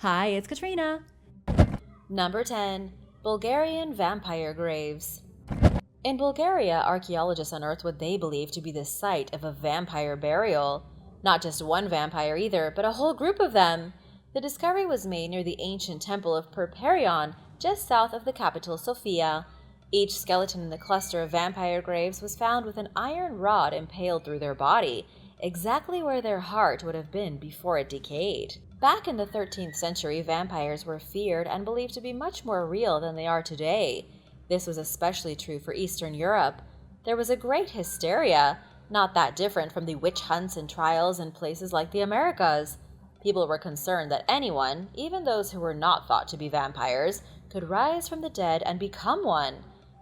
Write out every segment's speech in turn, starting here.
Hi, it's Katrina. Number 10. Bulgarian vampire graves. In Bulgaria, archaeologists unearthed what they believe to be the site of a vampire burial. Not just one vampire either, but a whole group of them. The discovery was made near the ancient temple of Perperion, just south of the capital Sofia. Each skeleton in the cluster of vampire graves was found with an iron rod impaled through their body, exactly where their heart would have been before it decayed. Back in the 13th century, vampires were feared and believed to be much more real than they are today. This was especially true for Eastern Europe. There was a great hysteria, not that different from the witch hunts and trials in places like the Americas. People were concerned that anyone, even those who were not thought to be vampires, could rise from the dead and become one.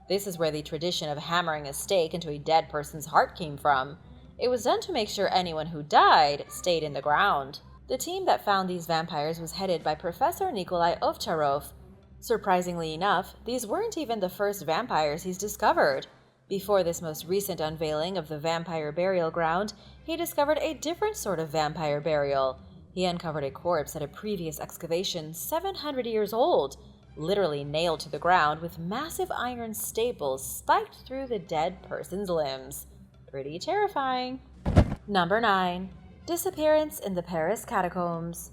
This is where the tradition of hammering a stake into a dead person's heart came from. It was done to make sure anyone who died stayed in the ground. The team that found these vampires was headed by Professor Nikolai Ovcharov. Surprisingly enough, these weren't even the first vampires he's discovered. Before this most recent unveiling of the vampire burial ground, he discovered a different sort of vampire burial. He uncovered a corpse at a previous excavation 700 years old, literally nailed to the ground with massive iron staples spiked through the dead person's limbs. Pretty terrifying. Number 9. Disappearance in the Paris Catacombs.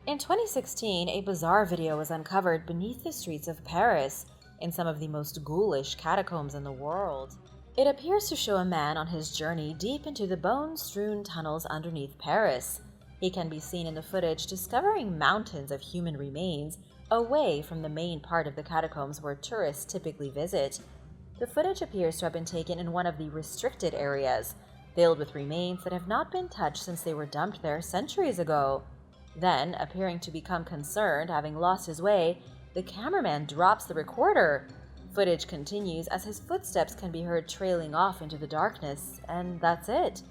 In 2016, a bizarre video was uncovered beneath the streets of Paris, in some of the most ghoulish catacombs in the world. It appears to show a man on his journey deep into the bone-strewn tunnels underneath Paris. He can be seen in the footage discovering mountains of human remains away from the main part of the catacombs where tourists typically visit. The footage appears to have been taken in one of the restricted areas, filled with remains that have not been touched since they were dumped there centuries ago. Then, appearing to become concerned, having lost his way, the cameraman drops the recorder. Footage continues as his footsteps can be heard trailing off into the darkness, and that's it.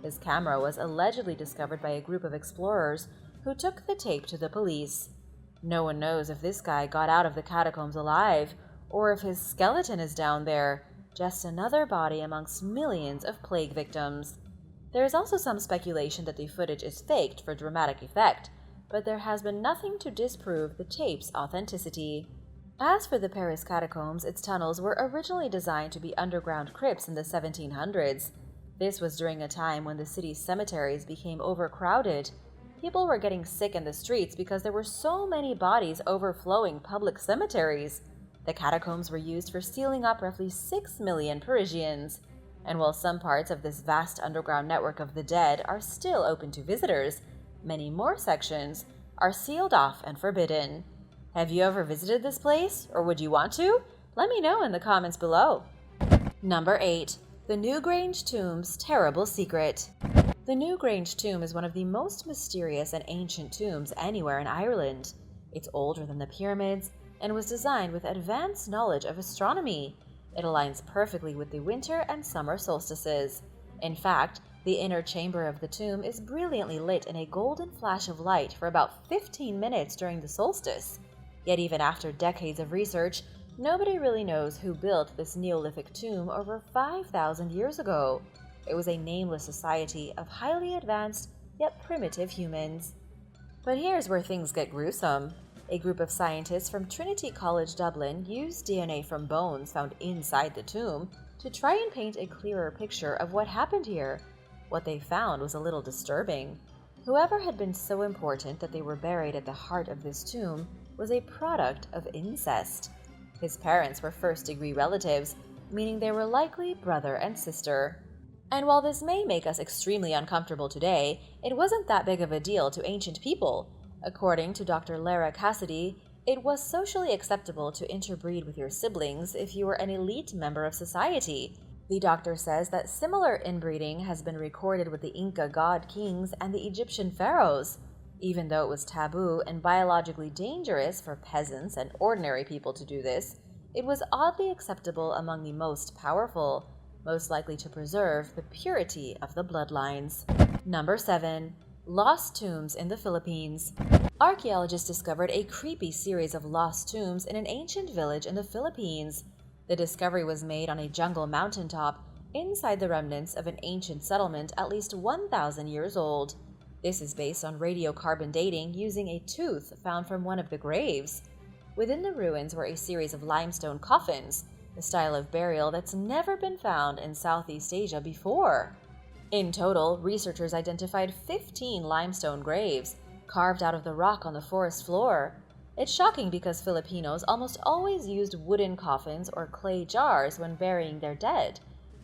His camera was allegedly discovered by a group of explorers who took the tape to the police. No one knows if this guy got out of the catacombs alive, or if his skeleton is down there, just another body amongst millions of plague victims. There is also some speculation that the footage is faked for dramatic effect, but there has been nothing to disprove the tape's authenticity. As for the Paris catacombs, its tunnels were originally designed to be underground crypts in the 1700s. This was during a time when the city's cemeteries became overcrowded. People were getting sick in the streets because there were so many bodies overflowing public cemeteries. The catacombs were used for sealing up roughly 6 million Parisians. And while some parts of this vast underground network of the dead are still open to visitors, many more sections are sealed off and forbidden. Have you ever visited this place, or would you want to? Let me know in the comments below. Number 8. The New Grange Tomb's Terrible Secret. The New Grange Tomb is one of the most mysterious and ancient tombs anywhere in Ireland. It's older than the pyramids, and was designed with advanced knowledge of astronomy. It aligns perfectly with the winter and summer solstices. In fact, the inner chamber of the tomb is brilliantly lit in a golden flash of light for about 15 minutes during the solstice. Yet even after decades of research, nobody really knows who built this Neolithic tomb over 5,000 years ago. It was a nameless society of highly advanced yet primitive humans. But here's where things get gruesome. A group of scientists from Trinity College Dublin used DNA from bones found inside the tomb to try and paint a clearer picture of what happened here. What they found was a little disturbing. Whoever had been so important that they were buried at the heart of this tomb was a product of incest. His parents were first-degree relatives, meaning they were likely brother and sister. And while this may make us extremely uncomfortable today, it wasn't that big of a deal to ancient people. According to Dr. Lara Cassidy, it was socially acceptable to interbreed with your siblings if you were an elite member of society. The doctor says that similar inbreeding has been recorded with the Inca god kings and the Egyptian pharaohs. Even though it was taboo and biologically dangerous for peasants and ordinary people to do this, it was oddly acceptable among the most powerful, most likely to preserve the purity of the bloodlines. Number 7. Lost tombs in the Philippines. Archaeologists discovered a creepy series of lost tombs in an ancient village in the Philippines. The discovery was made on a jungle mountaintop inside the remnants of an ancient settlement at least 1,000 years old. This is based on radiocarbon dating using a tooth found from one of the graves. Within the ruins were a series of limestone coffins, a style of burial that's never been found in Southeast Asia before. In total, researchers identified 15 limestone graves, carved out of the rock on the forest floor. It's shocking because Filipinos almost always used wooden coffins or clay jars when burying their dead.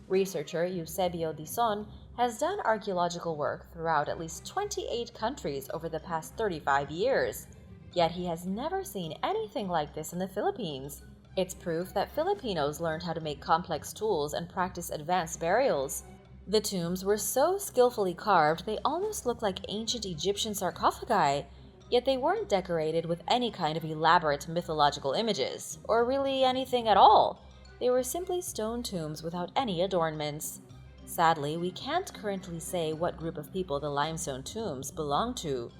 Researcher Eusebio Dison has done archaeological work throughout at least 28 countries over the past 35 years. Yet he has never seen anything like this in the Philippines. It's proof that Filipinos learned how to make complex tools and practice advanced burials. The tombs were so skillfully carved they almost looked like ancient Egyptian sarcophagi, yet they weren't decorated with any kind of elaborate mythological images, or really anything at all. They were simply stone tombs without any adornments. Sadly, we can't currently say what group of people the limestone tombs belong to.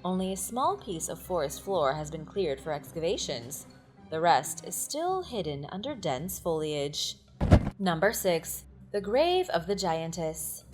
Only a small piece of forest floor has been cleared for excavations. The rest is still hidden under dense foliage. Number 6. The Grave of the Giantess.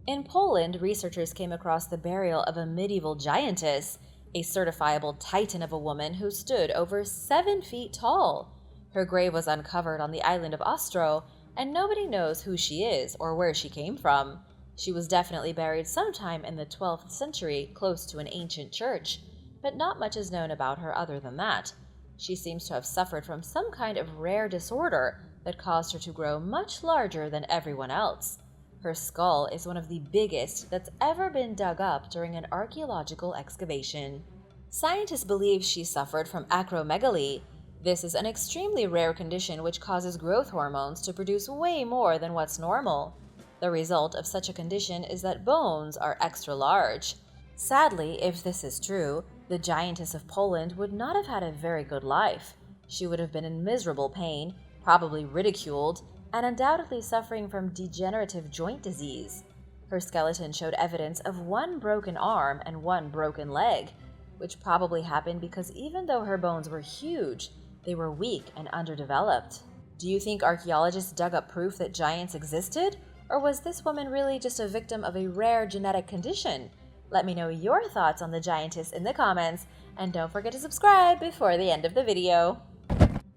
In Poland, researchers came across the burial of a medieval giantess, a certifiable titan of a woman who stood over 7 feet tall. Her grave was uncovered on the island of Ostro, and nobody knows who she is or where she came from. She was definitely buried sometime in the 12th century close to an ancient church, but not much is known about her other than that. She seems to have suffered from some kind of rare disorder that caused her to grow much larger than everyone else. Her skull is one of the biggest that's ever been dug up during an archaeological excavation. Scientists believe she suffered from acromegaly. This is an extremely rare condition which causes growth hormones to produce way more than what's normal. The result of such a condition is that bones are extra large. Sadly, if this is true, the giantess of Poland would not have had a very good life. She would have been in miserable pain, probably ridiculed, and undoubtedly suffering from degenerative joint disease. Her skeleton showed evidence of 1 broken arm and 1 broken leg, which probably happened because even though her bones were huge, they were weak and underdeveloped. Do you think archaeologists dug up proof that giants existed? Or was this woman really just a victim of a rare genetic condition? Let me know your thoughts on the giantess in the comments, and don't forget to subscribe before the end of the video.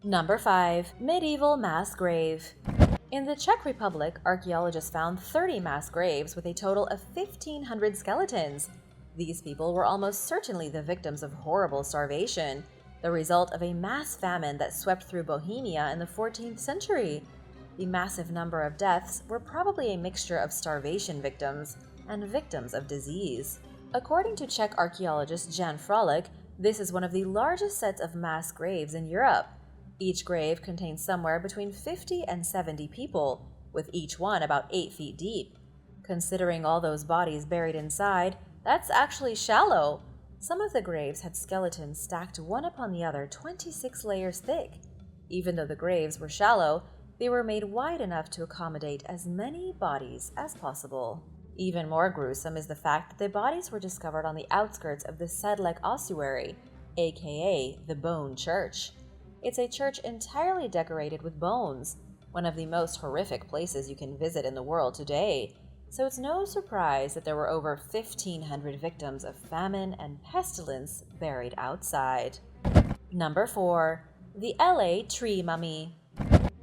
Number 5. Medieval Mass Grave. In the Czech Republic, archaeologists found 30 mass graves with a total of 1,500 skeletons. These people were almost certainly the victims of horrible starvation, the result of a mass famine that swept through Bohemia in the 14th century. The massive number of deaths were probably a mixture of starvation victims and victims of disease. According to Czech archaeologist Jan Frolic, this is one of the largest sets of mass graves in Europe. Each grave contains somewhere between 50 and 70 people, with each one about 8 feet deep. Considering all those bodies buried inside, that's actually shallow. Some of the graves had skeletons stacked one upon the other 26 layers thick. Even though the graves were shallow, they were made wide enough to accommodate as many bodies as possible. Even more gruesome is the fact that the bodies were discovered on the outskirts of the Sedlec ossuary, aka the Bone Church. It's a church entirely decorated with bones, one of the most horrific places you can visit in the world today, so it's no surprise that there were over 1,500 victims of famine and pestilence buried outside. Number 4. The LA Tree Mummy.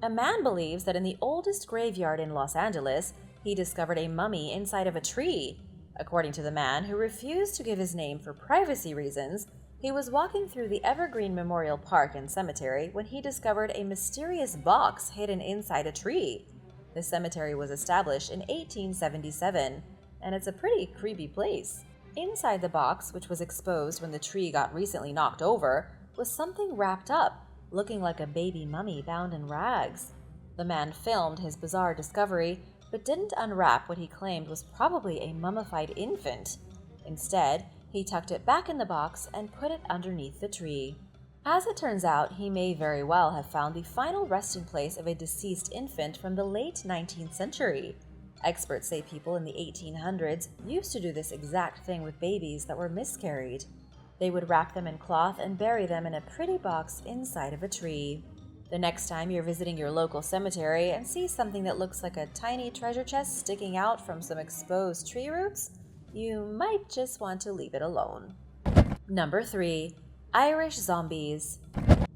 A man believes that in the oldest graveyard in Los Angeles, he discovered a mummy inside of a tree. According to the man, who refused to give his name for privacy reasons, he was walking through the Evergreen Memorial Park and Cemetery when he discovered a mysterious box hidden inside a tree. The cemetery was established in 1877, and it's a pretty creepy place. Inside the box, which was exposed when the tree got recently knocked over, was something wrapped up, looking like a baby mummy bound in rags. The man filmed his bizarre discovery, but didn't unwrap what he claimed was probably a mummified infant. Instead, he tucked it back in the box and put it underneath the tree. As it turns out, he may very well have found the final resting place of a deceased infant from the late 19th century. Experts say people in the 1800s used to do this exact thing with babies that were miscarried. They would wrap them in cloth and bury them in a pretty box inside of a tree. The next time you're visiting your local cemetery and see something that looks like a tiny treasure chest sticking out from some exposed tree roots, you might just want to leave it alone. Number 3. Irish zombies.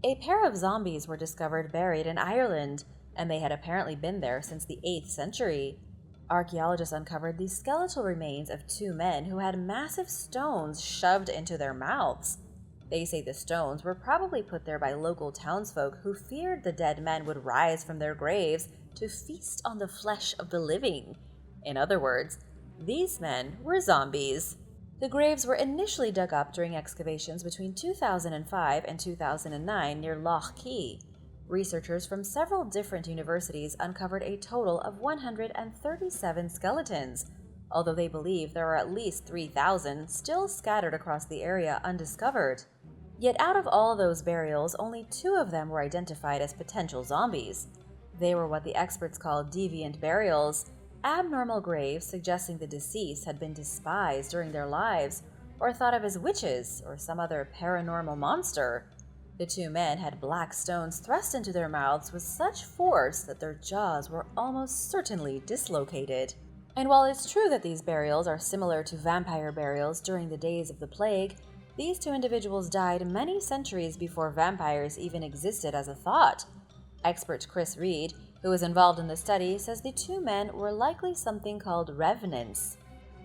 A pair of zombies were discovered buried in Ireland, and they had apparently been there since the 8th century. Archaeologists uncovered the skeletal remains of 2 men who had massive stones shoved into their mouths. They say the stones were probably put there by local townsfolk who feared the dead men would rise from their graves to feast on the flesh of the living. In other words, these men were zombies. The graves were initially dug up during excavations between 2005 and 2009 near Lough Key. Researchers from several different universities uncovered a total of 137 skeletons, although they believe there are at least 3,000 still scattered across the area undiscovered. Yet out of all those burials, only 2 of them were identified as potential zombies. They were what the experts call deviant burials, abnormal graves suggesting the deceased had been despised during their lives or thought of as witches or some other paranormal monster. The 2 men had black stones thrust into their mouths with such force that their jaws were almost certainly dislocated. And while it's true that these burials are similar to vampire burials during the days of the plague, these 2 individuals died many centuries before vampires even existed as a thought. Expert Chris Reed, who was involved in the study, says the 2 men were likely something called revenants.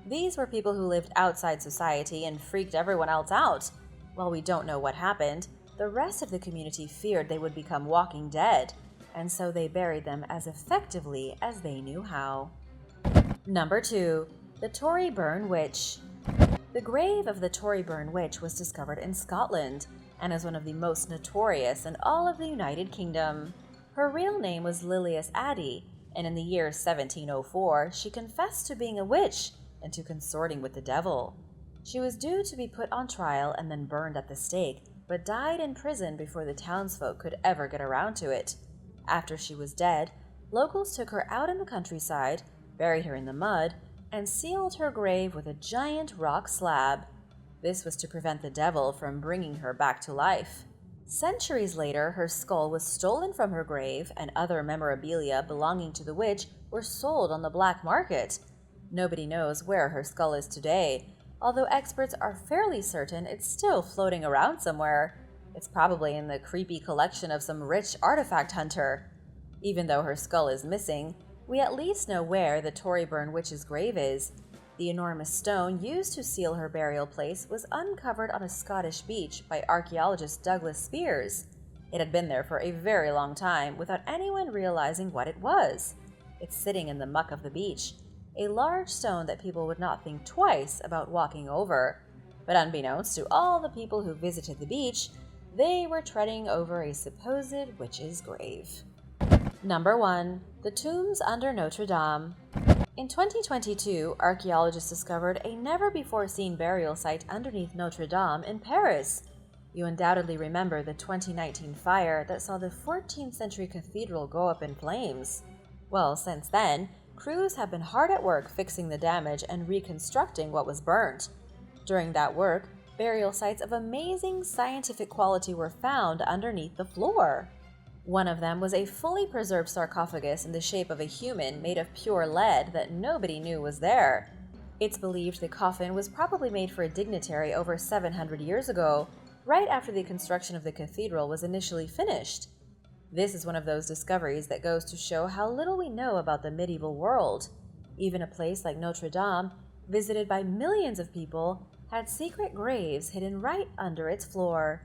These were people who lived outside society and freaked everyone else out. While we don't know what happened, the rest of the community feared they would become walking dead, and so they buried them as effectively as they knew how. Number 2. The Tory Burn Witch. The grave of the Tory Burn Witch was discovered in Scotland and is one of the most notorious in all of the United Kingdom. Her real name was Lilias Addy, and in the year 1704, she confessed to being a witch and to consorting with the devil. She was due to be put on trial and then burned at the stake, but died in prison before the townsfolk could ever get around to it. After she was dead, locals took her out in the countryside, buried her in the mud, and sealed her grave with a giant rock slab. This was to prevent the devil from bringing her back to life. Centuries later, her skull was stolen from her grave, and other memorabilia belonging to the witch were sold on the black market. Nobody knows where her skull is today, although experts are fairly certain it's still floating around somewhere. It's probably in the creepy collection of some rich artifact hunter. Even though her skull is missing, we at least know where the Tory Burn Witch's grave is. The enormous stone used to seal her burial place was uncovered on a Scottish beach by archaeologist Douglas Spears. It had been there for a very long time without anyone realizing what it was. It's sitting in the muck of the beach, a large stone that people would not think twice about walking over. But unbeknownst to all the people who visited the beach, they were treading over a supposed witch's grave. Number 1. The Tombs under Notre Dame. In 2022, archaeologists discovered a never-before-seen burial site underneath Notre Dame in Paris. You undoubtedly remember the 2019 fire that saw the 14th century cathedral go up in flames. Well, since then, crews have been hard at work fixing the damage and reconstructing what was burnt. During that work, burial sites of amazing scientific quality were found underneath the floor. One of them was a fully preserved sarcophagus in the shape of a human made of pure lead that nobody knew was there. It's believed the coffin was probably made for a dignitary over 700 years ago, right after the construction of the cathedral was initially finished. This is one of those discoveries that goes to show how little we know about the medieval world. Even a place like Notre Dame, visited by millions of people, had secret graves hidden right under its floor.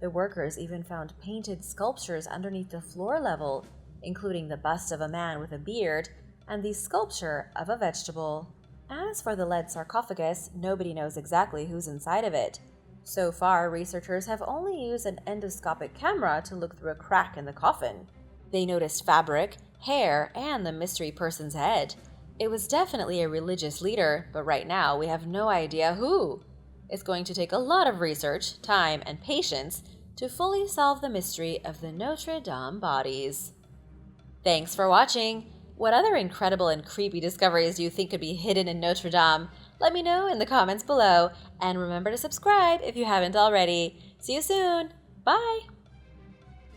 The workers even found painted sculptures underneath the floor level, including the bust of a man with a beard and the sculpture of a vegetable. As for the lead sarcophagus, nobody knows exactly who's inside of it. So far, researchers have only used an endoscopic camera to look through a crack in the coffin. They noticed fabric, hair, and the mystery person's head. It was definitely a religious leader, but right now we have no idea who. It's going to take a lot of research, time, and patience to fully solve the mystery of the Notre Dame bodies. Thanks for watching! What other incredible and creepy discoveries do you think could be hidden in Notre Dame? Let me know in the comments below, and remember to subscribe if you haven't already. See you soon! Bye!